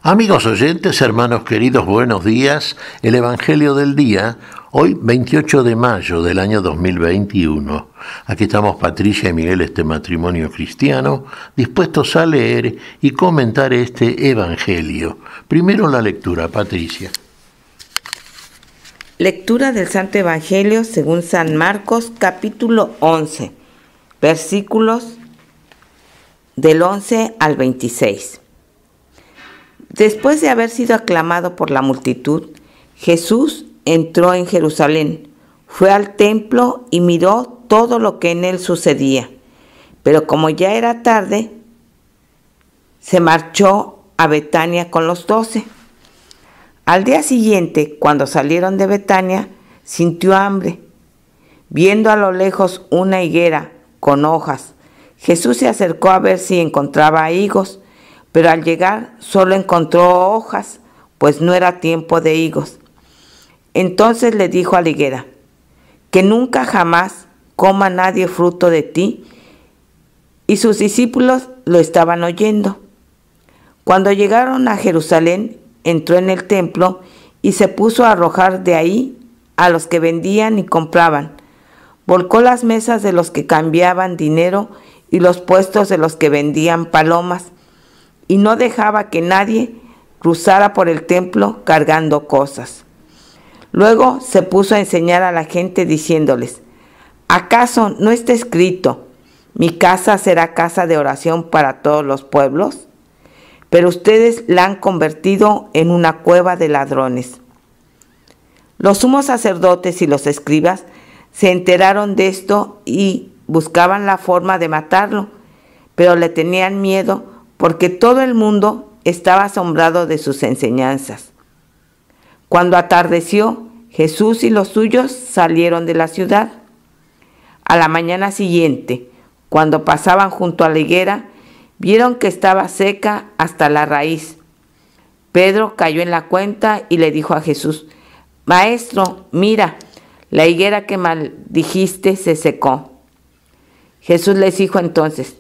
Amigos oyentes, hermanos queridos, buenos días. El Evangelio del día, hoy 28 de mayo del año 2021. Aquí estamos Patricia y Miguel, este matrimonio cristiano, dispuestos a leer y comentar este Evangelio. Primero la lectura, Patricia. Lectura del Santo Evangelio según San Marcos, capítulo 11, versículos del 11 al 26. Después de haber sido aclamado por la multitud, Jesús entró en Jerusalén, fue al templo y miró todo lo que en él sucedía. Pero como ya era tarde, se marchó a Betania con los 12. Al día siguiente, cuando salieron de Betania, sintió hambre. Viendo a lo lejos una higuera con hojas, Jesús se acercó a ver si encontraba higos, pero al llegar solo encontró hojas, pues no era tiempo de higos. Entonces le dijo a la higuera: que nunca jamás coma nadie fruto de ti. Y sus discípulos lo estaban oyendo. Cuando llegaron a Jerusalén, entró en el templo y se puso a arrojar de ahí a los que vendían y compraban. Volcó las mesas de los que cambiaban dinero y los puestos de los que vendían palomas, y no dejaba que nadie cruzara por el templo cargando cosas. Luego se puso a enseñar a la gente diciéndoles: ¿acaso no está escrito, mi casa será casa de oración para todos los pueblos? Pero ustedes la han convertido en una cueva de ladrones. Los sumos sacerdotes y los escribas se enteraron de esto y buscaban la forma de matarlo, pero le tenían miedo porque todo el mundo estaba asombrado de sus enseñanzas. Cuando atardeció, Jesús y los suyos salieron de la ciudad. A la mañana siguiente, cuando pasaban junto a la higuera, vieron que estaba seca hasta la raíz. Pedro cayó en la cuenta y le dijo a Jesús: Maestro, mira, la higuera que maldijiste se secó. Jesús les dijo entonces: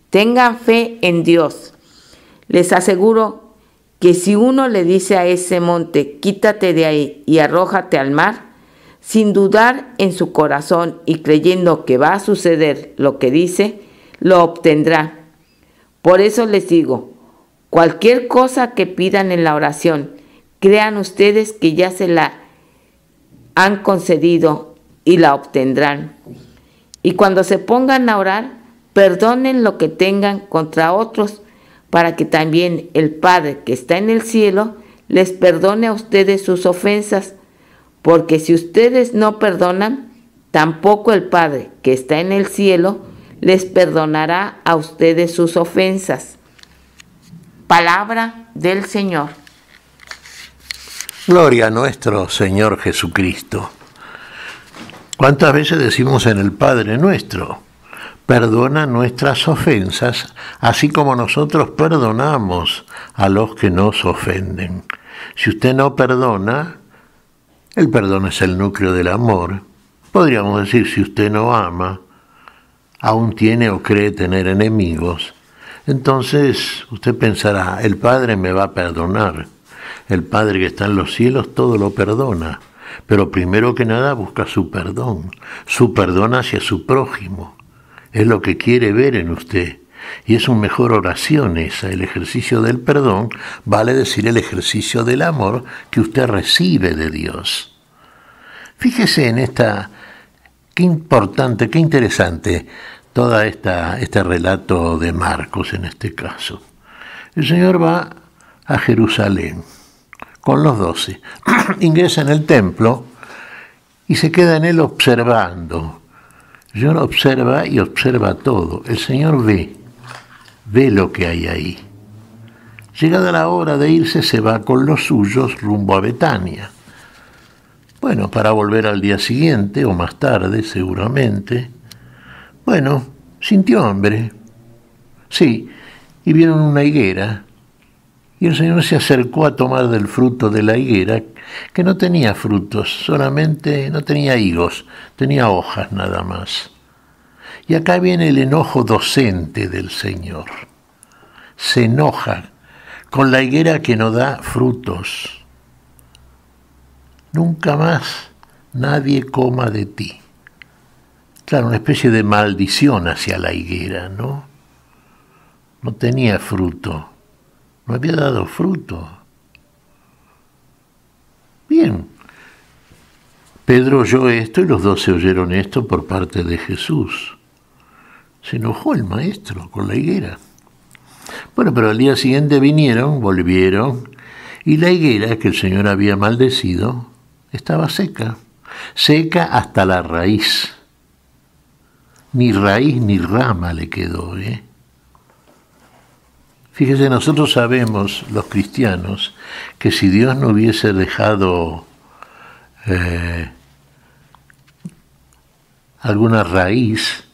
tengan fe en Dios. Les aseguro que si uno le dice a ese monte: quítate de ahí y arrójate al mar, sin dudar en su corazón y creyendo que va a suceder lo que dice, lo obtendrá. Por eso les digo, cualquier cosa que pidan en la oración, crean ustedes que ya se la han concedido y la obtendrán. Y cuando se pongan a orar, perdonen lo que tengan contra otros, para que también el Padre que está en el cielo les perdone a ustedes sus ofensas. Porque si ustedes no perdonan, tampoco el Padre que está en el cielo les perdonará a ustedes sus ofensas. Palabra del Señor. Gloria a nuestro Señor Jesucristo. ¿Cuántas veces decimos en el Padre Nuestro: perdona nuestras ofensas, así como nosotros perdonamos a los que nos ofenden? Si usted no perdona, el perdón es el núcleo del amor. Podríamos decir, si usted no ama, aún tiene o cree tener enemigos. Entonces usted pensará: el Padre me va a perdonar. El Padre que está en los cielos todo lo perdona. Pero primero que nada busca su perdón hacia su prójimo. Es lo que quiere ver en usted. Y es una mejor oración esa, el ejercicio del perdón, vale decir el ejercicio del amor que usted recibe de Dios. Fíjese en esta, qué importante, qué interesante, todo este relato de Marcos en este caso. El Señor va a Jerusalén con los 12, ingresa en el templo y se queda en él observando. El Señor observa y observa todo. El Señor ve lo que hay ahí. Llegada la hora de irse, se va con los suyos rumbo a Betania. Bueno, para volver al día siguiente o más tarde, seguramente. Bueno, sintió hambre. Sí, y vieron una higuera. Y el Señor se acercó a tomar del fruto de la higuera, que no tenía frutos, solamente no tenía higos, tenía hojas nada más. Y acá viene el enojo docente del Señor. Se enoja con la higuera que no da frutos. Nunca más nadie coma de ti. Claro, una especie de maldición hacia la higuera, ¿no? No tenía fruto, no había dado fruto. Bien, Pedro oyó esto y los 12 oyeron esto por parte de Jesús. Se enojó el maestro con la higuera. Bueno, pero al día siguiente volvieron, y la higuera que el Señor había maldecido estaba seca hasta la raíz. Ni raíz ni rama le quedó, Fíjese, nosotros sabemos, los cristianos, que si Dios no hubiese dejado alguna raíz,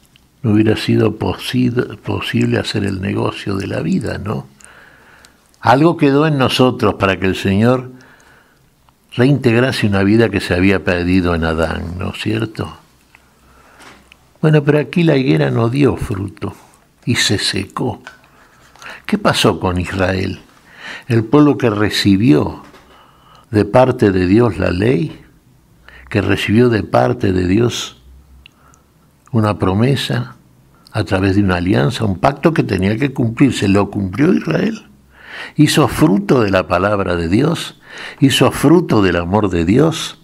no hubiera sido posible hacer el negocio de la vida, ¿no? Algo quedó en nosotros para que el Señor reintegrase una vida que se había perdido en Adán, ¿no es cierto? Bueno, pero aquí la higuera no dio fruto y se secó. ¿Qué pasó con Israel? El pueblo que recibió de parte de Dios la ley, que recibió de parte de Dios una promesa a través de una alianza, un pacto que tenía que cumplirse. ¿Lo cumplió Israel? ¿Hizo fruto de la palabra de Dios? ¿Hizo fruto del amor de Dios?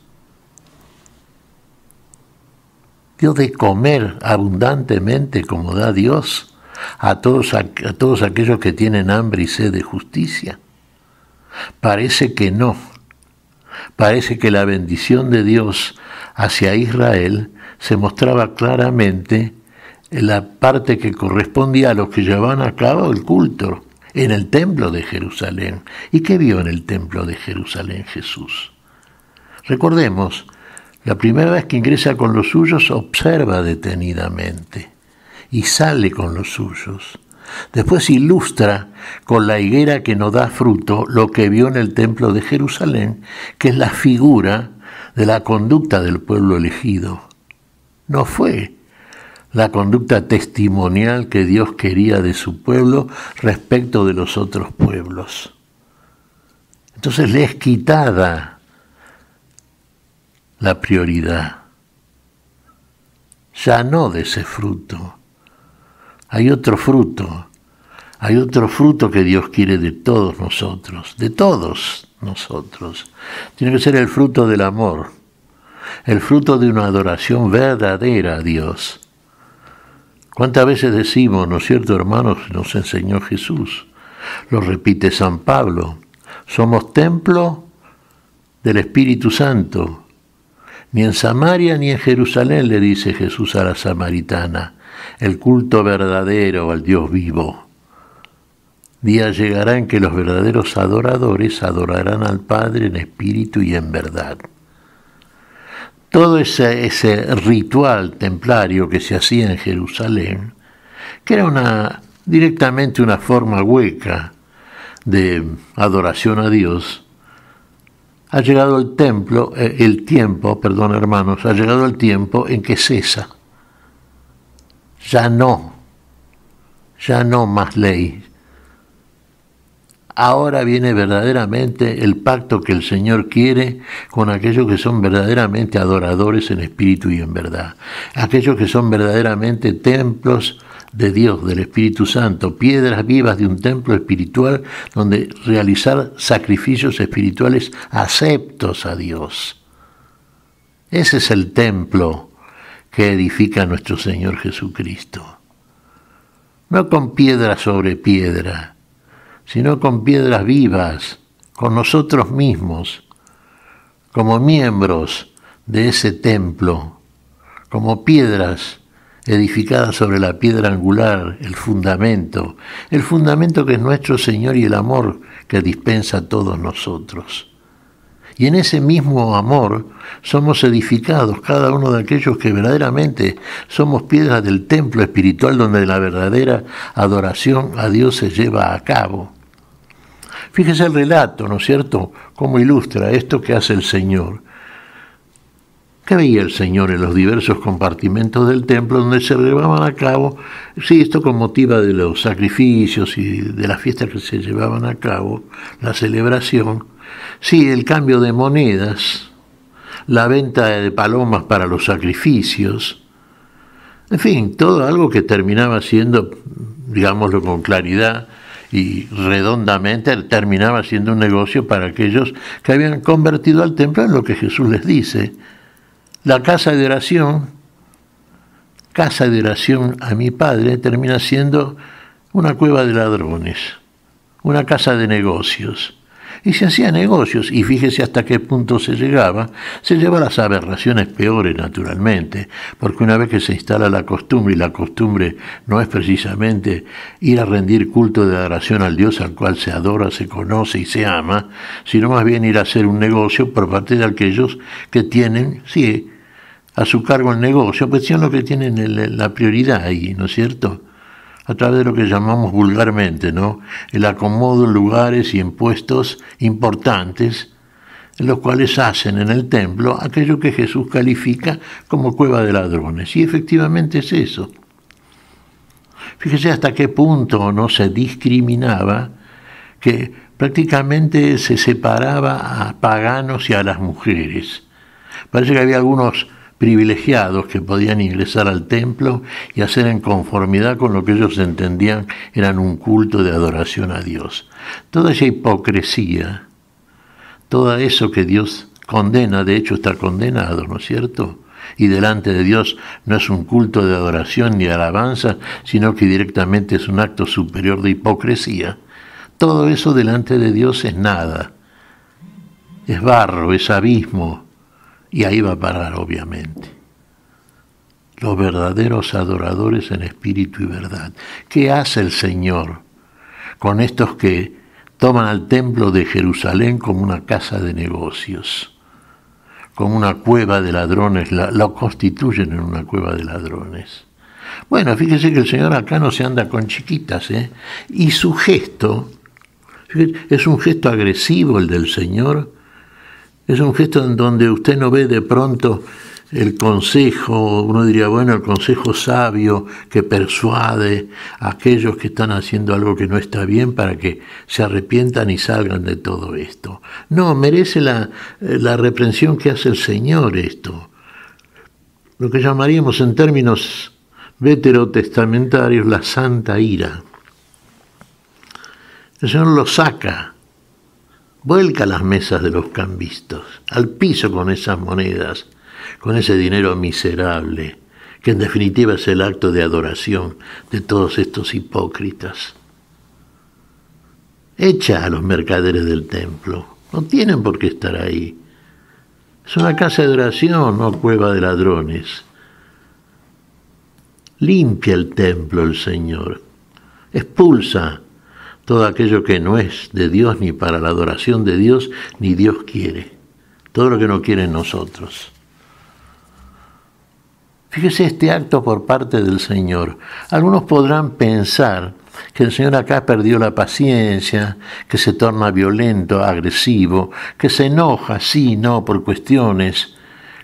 ¿Dio de comer abundantemente como da Dios a todos aquellos que tienen hambre y sed de justicia? Parece que no. Parece que la bendición de Dios hacia Israel se mostraba claramente en la parte que correspondía a los que llevaban a cabo el culto en el templo de Jerusalén. ¿Y qué vio en el templo de Jerusalén Jesús? Recordemos, la primera vez que ingresa con los suyos observa detenidamente y sale con los suyos. Después ilustra con la higuera que no da fruto lo que vio en el templo de Jerusalén, que es la figura de la conducta del pueblo elegido. No fue la conducta testimonial que Dios quería de su pueblo respecto de los otros pueblos. Entonces le es quitada la prioridad. Ya no de ese fruto. Hay otro fruto que Dios quiere de todos nosotros, Tiene que ser el fruto del amor, el fruto de una adoración verdadera a Dios. ¿Cuántas veces decimos, no es cierto, hermanos, nos enseñó Jesús? Lo repite San Pablo, somos templo del Espíritu Santo. Ni en Samaria ni en Jerusalén, le dice Jesús a la samaritana, el culto verdadero al Dios vivo. Día llegará en que los verdaderos adoradores adorarán al Padre en espíritu y en verdad. Todo ese ritual templario que se hacía en Jerusalén, que era directamente una forma hueca de adoración a Dios, ha llegado el tiempo en que cesa. Ya no más ley. Ahora viene verdaderamente el pacto que el Señor quiere con aquellos que son verdaderamente adoradores en espíritu y en verdad. Aquellos que son verdaderamente templos de Dios, del Espíritu Santo, piedras vivas de un templo espiritual donde realizar sacrificios espirituales aceptos a Dios. Ese es el templo que edifica nuestro Señor Jesucristo. No con piedra sobre piedra, sino con piedras vivas, con nosotros mismos, como miembros de ese templo, como piedras edificadas sobre la piedra angular, el fundamento que es nuestro Señor y el amor que dispensa a todos nosotros. Y en ese mismo amor somos edificados, cada uno de aquellos que verdaderamente somos piedras del templo espiritual donde la verdadera adoración a Dios se lleva a cabo. Fíjese el relato, ¿no es cierto?, cómo ilustra esto que hace el Señor. ¿Qué veía el Señor en los diversos compartimentos del templo donde se llevaban a cabo? Sí, esto con motivo de los sacrificios y de las fiestas que se llevaban a cabo, la celebración. Sí, el cambio de monedas, la venta de palomas para los sacrificios. En fin, todo algo que terminaba siendo, digámoslo con claridad y redondamente, terminaba siendo un negocio para aquellos que habían convertido al templo en lo que Jesús les dice. La casa de oración a mi Padre, termina siendo una cueva de ladrones, una casa de negocios. Y se hacía negocios, y fíjese hasta qué punto se llegaba a las aberraciones peores, naturalmente, porque una vez que se instala la costumbre, y la costumbre no es precisamente ir a rendir culto de adoración al Dios al cual se adora, se conoce y se ama, sino más bien ir a hacer un negocio por parte de aquellos que tienen, sí, a su cargo el negocio, pues son los que tienen la prioridad ahí, ¿no es cierto?, a través de lo que llamamos vulgarmente, ¿no?, el acomodo en lugares y en puestos importantes, en los cuales hacen en el templo aquello que Jesús califica como cueva de ladrones. Y efectivamente es eso. Fíjese hasta qué punto no se discriminaba, que prácticamente se separaba a paganos y a las mujeres. Parece que había algunos privilegiados que podían ingresar al templo y hacer en conformidad con lo que ellos entendían eran un culto de adoración a Dios. Toda esa hipocresía, todo eso que Dios condena, de hecho está condenado, ¿no es cierto?, y delante de Dios no es un culto de adoración ni alabanza, sino que directamente es un acto superior de hipocresía. Todo eso delante de Dios es nada, es barro, es abismo, y ahí va a parar, obviamente. Los verdaderos adoradores en espíritu y verdad. ¿Qué hace el Señor con estos que toman al templo de Jerusalén como una casa de negocios, como una cueva de ladrones, lo constituyen en una cueva de ladrones? Bueno, fíjese que el Señor acá no se anda con chiquitas, y su gesto, es un gesto agresivo el del Señor. Es un gesto en donde usted no ve de pronto el consejo, uno diría, bueno, el consejo sabio que persuade a aquellos que están haciendo algo que no está bien para que se arrepientan y salgan de todo esto. No, merece la reprensión que hace el Señor esto. Lo que llamaríamos en términos veterotestamentarios la santa ira. El Señor lo saca. Vuelca las mesas de los cambistas, al piso con esas monedas, con ese dinero miserable, que en definitiva es el acto de adoración de todos estos hipócritas. Echa a los mercaderes del templo, no tienen por qué estar ahí. Es una casa de oración, no cueva de ladrones. Limpia el templo el Señor, expulsa todo aquello que no es de Dios, ni para la adoración de Dios, ni Dios quiere. Todo lo que no quieren nosotros. Fíjese este acto por parte del Señor. Algunos podrán pensar que el Señor acá perdió la paciencia, que se torna violento, agresivo, que se enoja, sí, no, por cuestiones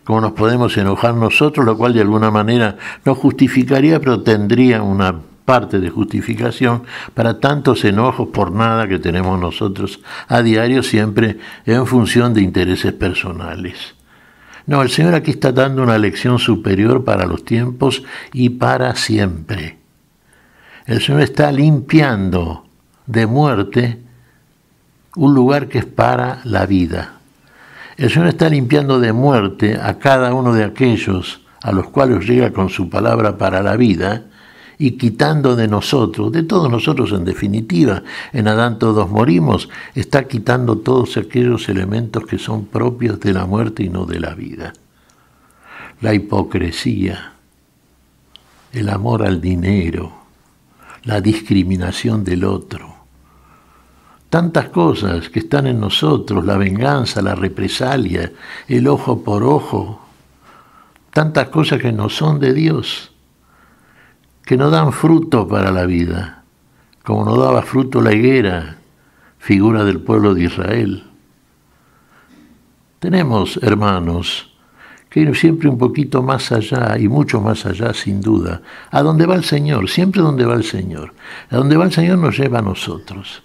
como nos podemos enojar nosotros, lo cual de alguna manera no justificaría, pero tendría una parte de justificación para tantos enojos por nada que tenemos nosotros a diario, siempre en función de intereses personales. No, el Señor aquí está dando una lección superior para los tiempos y para siempre. El Señor está limpiando de muerte un lugar que es para la vida. El Señor está limpiando de muerte a cada uno de aquellos a los cuales llega con su palabra para la vida, y quitando de nosotros, de todos nosotros en definitiva, en Adán todos morimos, está quitando todos aquellos elementos que son propios de la muerte y no de la vida. La hipocresía, el amor al dinero, la discriminación del otro. Tantas cosas que están en nosotros, la venganza, la represalia, el ojo por ojo, tantas cosas que no son de Dios, que no dan fruto para la vida, como no daba fruto la higuera, figura del pueblo de Israel. Tenemos hermanos que ir siempre un poquito más allá y mucho más allá, sin duda. A donde va el Señor, siempre donde va el Señor. A donde va el Señor nos lleva a nosotros.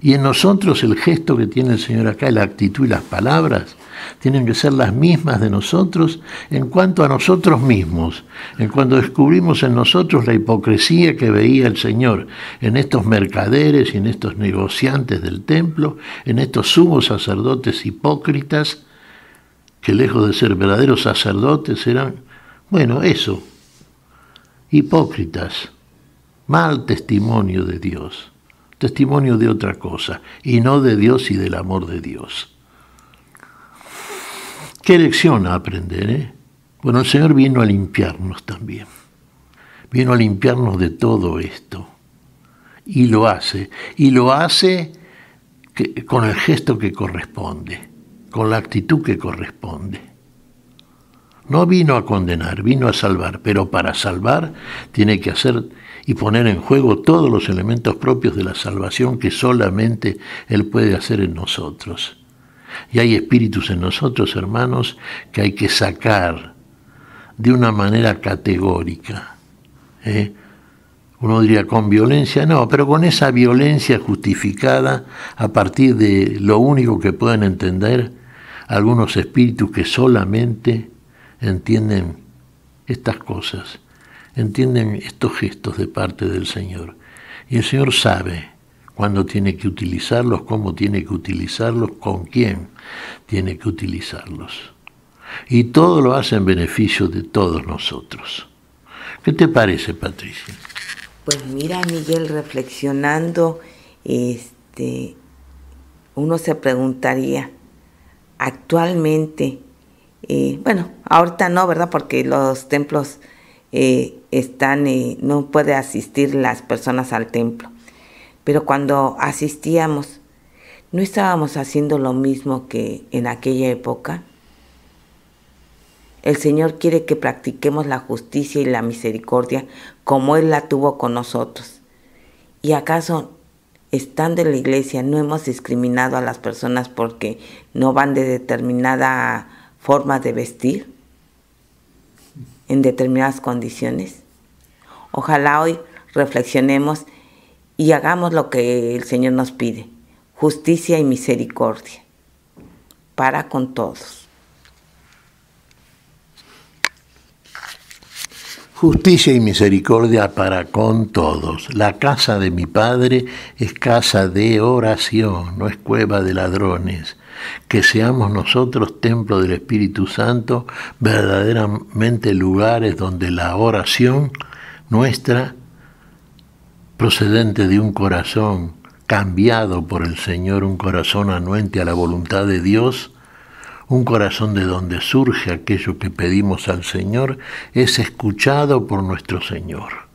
Y en nosotros el gesto que tiene el Señor acá, la actitud y las palabras, tienen que ser las mismas de nosotros en cuanto a nosotros mismos, en cuanto descubrimos en nosotros la hipocresía que veía el Señor en estos mercaderes y en estos negociantes del templo, en estos sumos sacerdotes hipócritas, que lejos de ser verdaderos sacerdotes eran, eso, hipócritas, mal testimonio de Dios, testimonio de otra cosa, y no de Dios y del amor de Dios. ¿Qué lección a aprender, Bueno, el Señor vino a limpiarnos también, vino a limpiarnos de todo esto, y lo hace con el gesto que corresponde, con la actitud que corresponde. No vino a condenar, vino a salvar, pero para salvar tiene que hacer y poner en juego todos los elementos propios de la salvación que solamente Él puede hacer en nosotros. Y hay espíritus en nosotros, hermanos, que hay que sacar de una manera categórica. Uno diría con violencia, no, pero con esa violencia justificada a partir de lo único que pueden entender algunos espíritus que solamente entienden estas cosas, entienden estos gestos de parte del Señor. Y el Señor sabe cuándo tiene que utilizarlos, cómo tiene que utilizarlos, con quién tiene que utilizarlos. Y todo lo hace en beneficio de todos nosotros. ¿Qué te parece, Patricia? Pues mira, Miguel, reflexionando, uno se preguntaría, actualmente, ahorita no, ¿verdad? Porque los templos no puede asistir las personas al templo. Pero cuando asistíamos, ¿no estábamos haciendo lo mismo que en aquella época? El Señor quiere que practiquemos la justicia y la misericordia como Él la tuvo con nosotros. ¿Y acaso, estando en la iglesia, no hemos discriminado a las personas porque no van de determinada forma de vestir, en determinadas condiciones? Ojalá hoy reflexionemos y hagamos lo que el Señor nos pide, justicia y misericordia, para con todos. Justicia y misericordia para con todos. La casa de mi Padre es casa de oración, no es cueva de ladrones. Que seamos nosotros templo del Espíritu Santo, verdaderamente lugares donde la oración nuestra, procedente de un corazón cambiado por el Señor, un corazón anuente a la voluntad de Dios, un corazón de donde surge aquello que pedimos al Señor, es escuchado por nuestro Señor.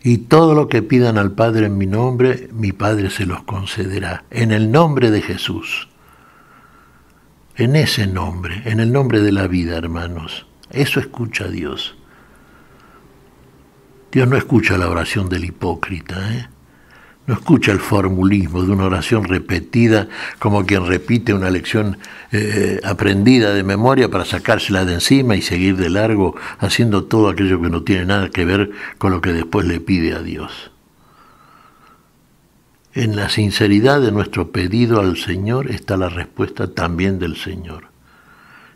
Y todo lo que pidan al Padre en mi nombre, mi Padre se los concederá, en el nombre de Jesús. En ese nombre, en el nombre de la vida, hermanos. Eso escucha Dios. Dios no escucha la oración del hipócrita, No escucha el formulismo de una oración repetida como quien repite una lección aprendida de memoria para sacársela de encima y seguir de largo haciendo todo aquello que no tiene nada que ver con lo que después le pide a Dios. En la sinceridad de nuestro pedido al Señor está la respuesta también del Señor.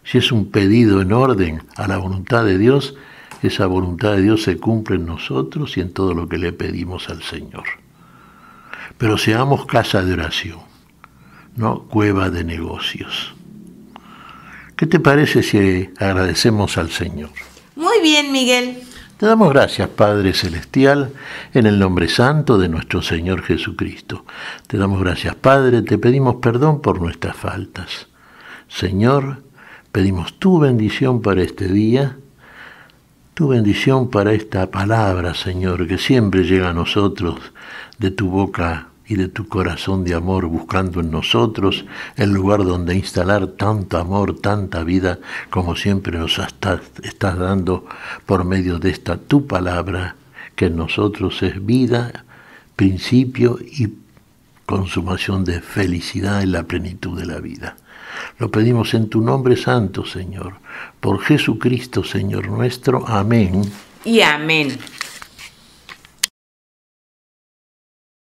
Si es un pedido en orden a la voluntad de Dios, esa voluntad de Dios se cumple en nosotros y en todo lo que le pedimos al Señor. Pero seamos casa de oración, no cueva de negocios. ¿Qué te parece si agradecemos al Señor? Muy bien, Miguel. Te damos gracias, Padre Celestial, en el nombre santo de nuestro Señor Jesucristo. Te damos gracias, Padre, te pedimos perdón por nuestras faltas. Señor, pedimos tu bendición para este día, tu bendición para esta palabra, Señor, que siempre llega a nosotros de tu boca y de tu corazón de amor, buscando en nosotros el lugar donde instalar tanto amor, tanta vida, como siempre nos estás dando por medio de esta tu palabra, que en nosotros es vida, principio y consumación de felicidad en la plenitud de la vida. Lo pedimos en tu nombre santo, Señor. Por Jesucristo, Señor nuestro. Amén. Y amén.